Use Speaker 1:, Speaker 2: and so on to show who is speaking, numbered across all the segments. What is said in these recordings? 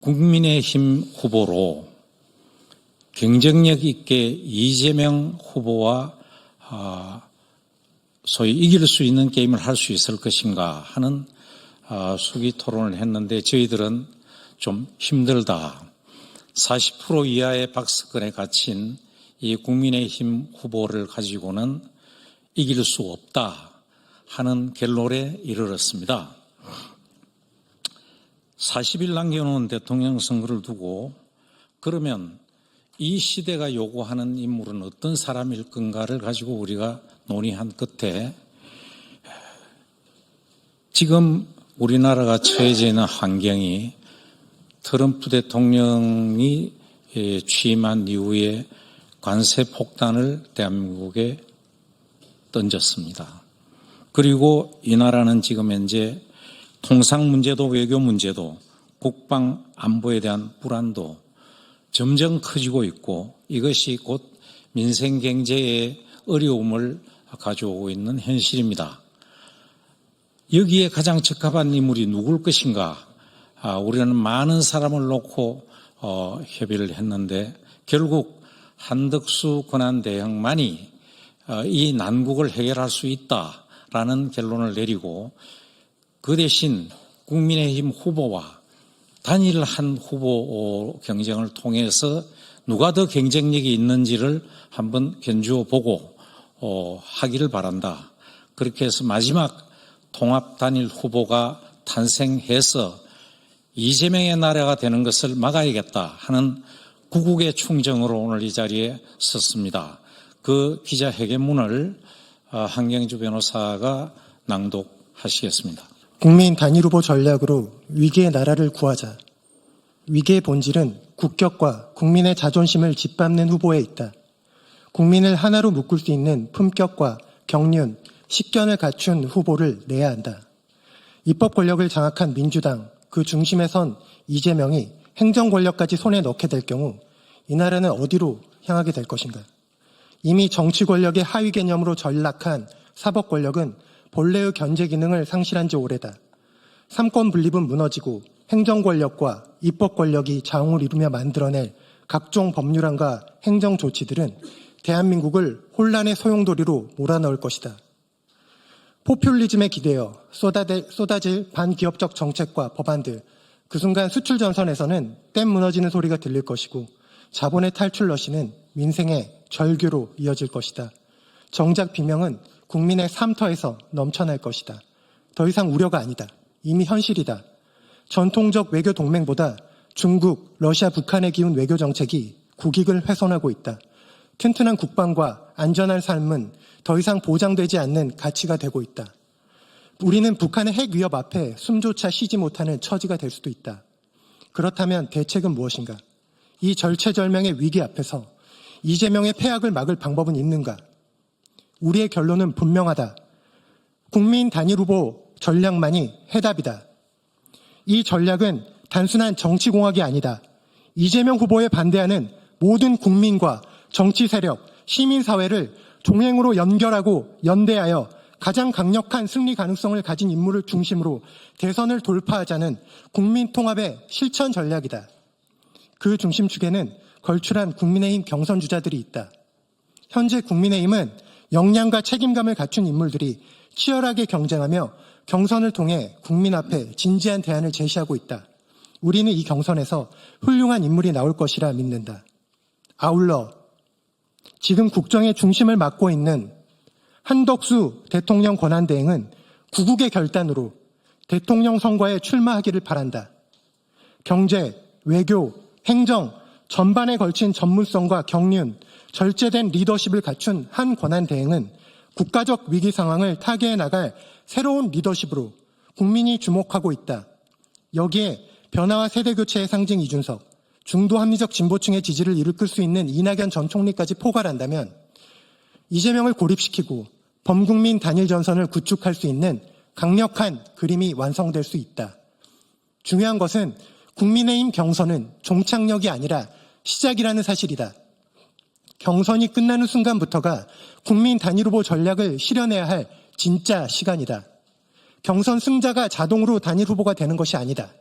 Speaker 1: 국민의힘 후보로 경쟁력 있게 이재명 후보와 소위 이길 수 있는 게임을 할 수 있을 것인가 하는 수기 토론을 했는데 저희들은 좀 힘들다. 40% 이하의 박스권에 갇힌 이 국민의힘 후보를 가지고는 이길 수 없다 하는 결론에 이르렀습니다. 40일 남겨놓은 대통령 선거를 두고 그러면 이 시대가 요구하는 인물은 어떤 사람일 건가를 가지고 우리가 논의한 끝에 지금 우리나라가 처해져 있는 환경이 트럼프 대통령이 취임한 이후에 관세 폭탄을 대한민국에 던졌습니다. 그리고 이 나라는 지금 현재 통상 문제도 외교 문제도 국방 안보에 대한 불안도 점점 커지고 있고 이것이 곧 민생 경제의 어려움을 가져오고 있는 현실입니다. 여기에 가장 적합한 인물이 누굴 것인가? 우리는 많은 사람을 놓고 협의를 했는데 결국 한덕수 권한대행만이 이 난국을 해결할 수 있다라는 결론을 내리고 그 대신 국민의힘 후보와 단일한 후보 경쟁을 통해서 누가 더 경쟁력이 있는지를 한번 견주어 보고 하기를 바란다. 그렇게 해서 마지막 통합 단일 후보가 탄생해서 이재명의 나라가 되는 것을 막아야겠다 하는 구국의 충정으로 오늘 이 자리에 섰습니다. 그 기자회견문을 한경주 변호사가 낭독하시겠습니다.
Speaker 2: 국민 단일 후보 전략으로 위기의 나라를 구하자. 위기의 본질은 국격과 국민의 자존심을 짓밟는 후보에 있다. 국민을 하나로 묶을 수 있는 품격과 경륜, 식견을 갖춘 후보를 내야 한다. 입법 권력을 장악한 민주당, 그 중심에 선 이재명이 행정 권력까지 손에 넣게 될 경우 이 나라는 어디로 향하게 될 것인가? 이미 정치 권력의 하위 개념으로 전락한 사법 권력은 본래의 견제 기능을 상실한 지 오래다. 삼권 분립은 무너지고 행정 권력과 입법 권력이 자웅을 이루며 만들어낼 각종 법률안과 행정 조치들은 대한민국을 혼란의 소용돌이로 몰아넣을 것이다. 포퓰리즘에 기대어 쏟아질 반기업적 정책과 법안들, 그 순간 수출 전선에서는 댐 무너지는 소리가 들릴 것이고 자본의 탈출 러시는 민생의 절규로 이어질 것이다. 정작 비명은 국민의 삶터에서 넘쳐날 것이다. 더 이상 우려가 아니다. 이미 현실이다. 전통적 외교 동맹보다 중국, 러시아, 북한에 기운 외교 정책이 국익을 훼손하고 있다. 튼튼한 국방과 안전한 삶은 더 이상 보장되지 않는 가치가 되고 있다. 우리는 북한의 핵 위협 앞에 숨조차 쉬지 못하는 처지가 될 수도 있다. 그렇다면 대책은 무엇인가? 이 절체절명의 위기 앞에서 이재명의 패악을 막을 방법은 있는가? 우리의 결론은 분명하다. 국민 단일 후보 전략만이 해답이다. 이 전략은 단순한 정치공학이 아니다. 이재명 후보에 반대하는 모든 국민과 정치 세력, 시민사회를 종횡으로 연결하고 연대하여 가장 강력한 승리 가능성을 가진 인물을 중심으로 대선을 돌파하자는 국민통합의 실천 전략이다. 그 중심축에는 걸출한 국민의힘 경선 주자들이 있다. 현재 국민의힘은 역량과 책임감을 갖춘 인물들이 치열하게 경쟁하며 경선을 통해 국민 앞에 진지한 대안을 제시하고 있다. 우리는 이 경선에서 훌륭한 인물이 나올 것이라 믿는다. 아울러 지금 국정의 중심을 맡고 있는 한덕수 대통령 권한대행은 구국의 결단으로 대통령 선거에 출마하기를 바란다. 경제, 외교, 행정 전반에 걸친 전문성과 경륜, 절제된 리더십을 갖춘 한 권한대행은 국가적 위기 상황을 타개해 나갈 새로운 리더십으로 국민이 주목하고 있다. 여기에 변화와 세대교체의 상징 이준석, 중도 합리적 진보층의 지지를 일으킬 수 있는 이낙연 전 총리까지 포괄한다면 이재명을 고립시키고 범국민 단일 전선을 구축할 수 있는 강력한 그림이 완성될 수 있다. 중요한 것은 국민의힘 경선은 종착역이 아니라 시작이라는 사실이다. 경선이 끝나는 순간부터가 국민 단일 후보 전략을 실현해야 할 진짜 시간이다. 경선 승자가 자동으로 단일 후보가 되는 것이 아니다.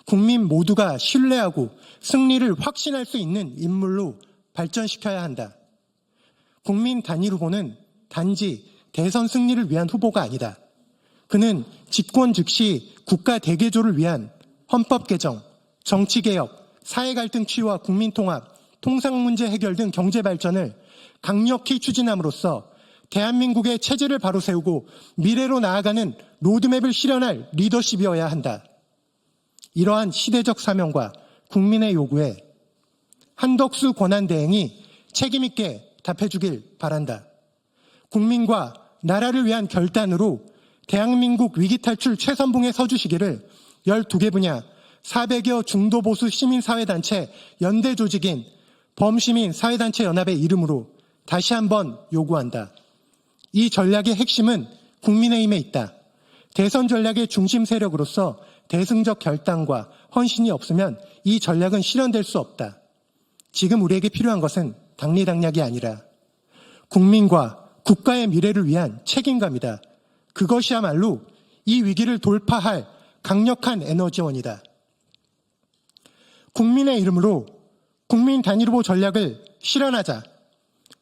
Speaker 2: 국민 모두가 신뢰하고 승리를 확신할 수 있는 인물로 발전시켜야 한다. 국민 단일 후보는 단지 대선 승리를 위한 후보가 아니다. 그는 집권 즉시 국가 대개조를 위한 헌법 개정, 정치 개혁, 사회 갈등 치유와 국민 통합, 통상 문제 해결 등 경제 발전을 강력히 추진함으로써 대한민국의 체질을 바로 세우고 미래로 나아가는 로드맵을 실현할 리더십이어야 한다. 이러한 시대적 사명과 국민의 요구에 한덕수 권한대행이 책임있게 답해주길 바란다. 국민과 나라를 위한 결단으로 대한민국 위기탈출 최선봉에 서주시기를 12개 분야 400여 중도보수 시민사회단체 연대 조직인 범시민 사회단체 연합의 이름으로 다시 한번 요구한다. 이 전략의 핵심은 국민의힘에 있다. 대선 전략의 중심 세력으로서 대승적 결단과 헌신이 없으면 이 전략은 실현될 수 없다. 지금 우리에게 필요한 것은 당리당략이 아니라 국민과 국가의 미래를 위한 책임감이다. 그것이야말로 이 위기를 돌파할 강력한 에너지원이다. 국민의 이름으로 국민 단일 후보 전략을 실현하자.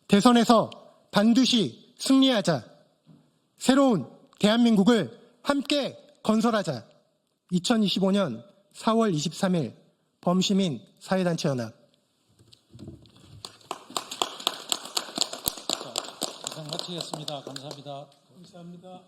Speaker 2: 대선에서 반드시 승리하자. 새로운 대한민국을 함께 건설하자. 2025년 4월 23일 범시민 사회단체 연합.
Speaker 1: 이상 마치겠습니다. 감사합니다.
Speaker 3: 감사합니다.